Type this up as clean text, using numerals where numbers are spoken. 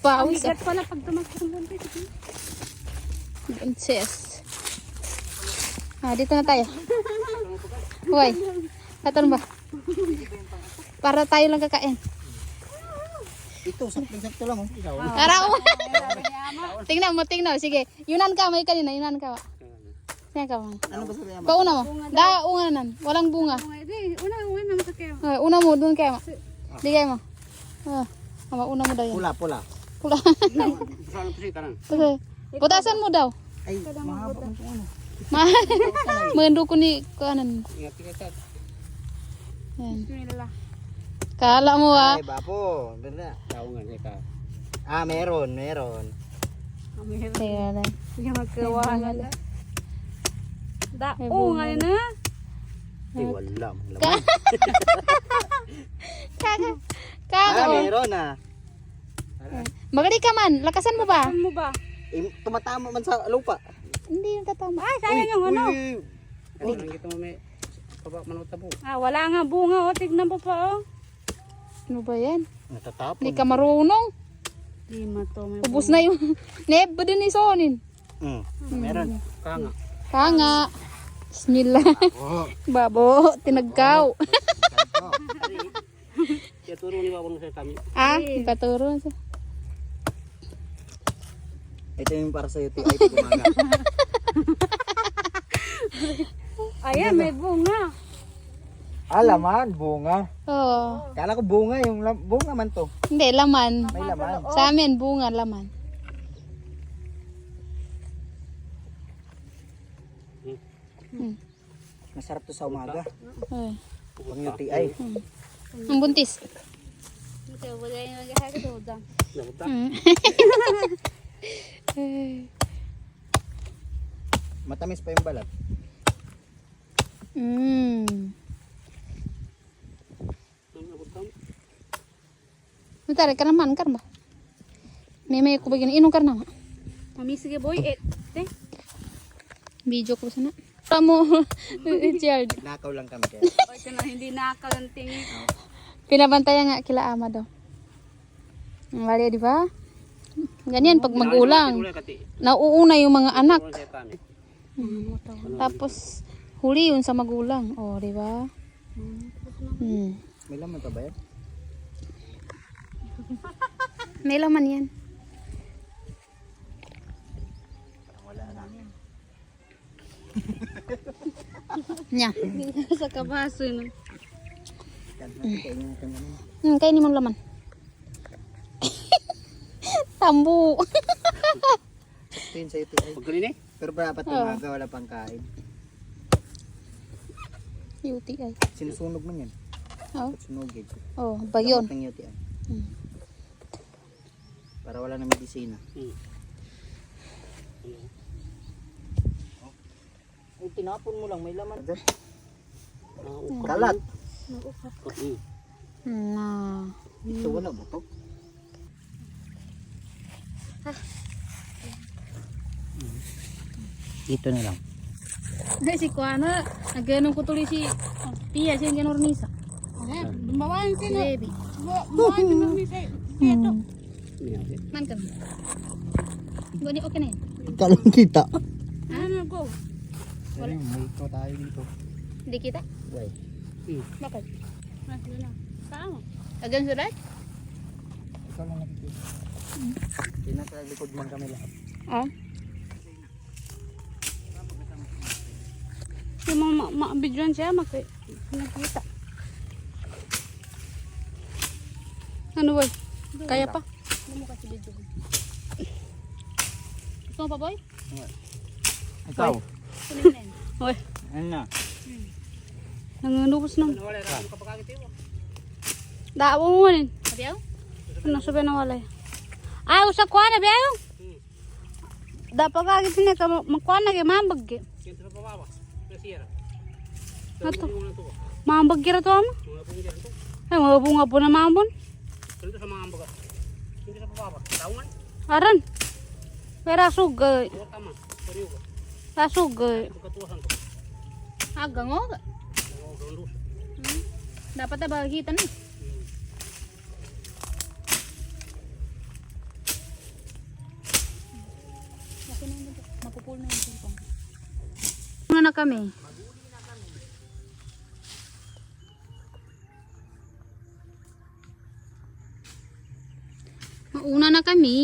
Pawis. Bigat pala pag tumakbo ng buntis. Buntis. Dito na tayo. Hoy. Katon ba? Para tayo lang kakain. Ito, sakto lang. Tara, tingnan mo. Sige. Yunan ka, may kanina. Yunan ka. Sige ka. Ano ba sabi? Pauna mo. Unganan. Walang bunga. Una naman sa kayo. Una mo, doon kayo mo. Di kayo mo. Una mo daw yan. Pula. Pula. Putasan mo daw. Ay, mahaba ang ano. Mendo ko ni kanan. Ingat. Yan. Bismillah. Kala mo Ay, bapo. Ganda. Meron. Teka lang. Yung magkawahan. Ngayon na. Ay, wala. Kaka. Meron Magadi ka man. Lakasan mo ba? Ano mo ba? Tumatama man sa lupa. Hindi yung tatama. Ay, sayang yung ano. Wala nga bunga. Tignan po pa. Ano ba yan? Natatapon. Hindi ka marunong. Di to. Ubus na yung neb ba din isonin? Meron. Kanga. Bismillah. Babo. Tinagkaw. Turo ni Babong sa kami. Ipaturo. Ito yung para sa iyo, ay bumaga. Ayan, may bunga. Laman, bunga. Oo. Kala ko bunga, yung bunga man to. Hindi, laman. May laman. Sa amin, bunga, laman. Masarap to sa umaga. Ay. Pang UTI. Ang buntis. Wala yung naghahaga. Matamis pa yung balat. Bentar, kanaman kan ba? May ko begini inong karna. Mami, sige boy. Video ko sana. Kamu, Richard. Nakaw lang kami kaya. Ito na, hindi nakalantingin. Pinabantayan nga kila ama daw. Wala, di ba? Ganyan pag magulang. Nauuna yung mga anak. Tapos huli yun sa magulang. Oh, di ba? May laman pa ba yan? May laman yan. Wala na. Nya. Sa kabaso yun. Kainin mo laman. Tambo. Ito yun sa UTI. Pero dapat umaga, wala pang kain. UTI. Sinusunog man yan. Oh. Sunugin. Oh, ba yun? Gamot ng UTI. Para wala na medisina. Ay, tinapon mo lang, may laman. Kalat. Na. Ito wala buto. Dito na lang. Hindi, si Kuana. Nagganong ko tuloy si Pia, siya yung ganornisa. Bumawaan Si sino. Baby. Bumawaan si Mami. Ito. Man ka. Gani, okay na yun. Kalang kita. Ano go? Wala. May ito tayo dito. Hindi kita? Why? Bakit? Tama. Agan sa right? Ikaw lang nakikita. Nasa likod man kami lahat. Oh. Yung mga videoan siya, nakita. Ano boy? Kaya pa? Ano mo kasi video? Gusto mo pa, boy? Ikaw? Kunin na yun. Hoy, Ano na? nangunubos na. Daawa mo rin. Sabiyaw? Ano sabi na walay? Ay, usa kwa na biyayo. Dapat kagit sini ka magkuha na kay mambag. Ato. Mambag kira to amo? Ay, mga bunga po na mambon. Aran. Pero sugay. Sugay. Agang o. Dapat na bagitan eh. Napupul na yung sipang. Una na kami. Mauna na kami.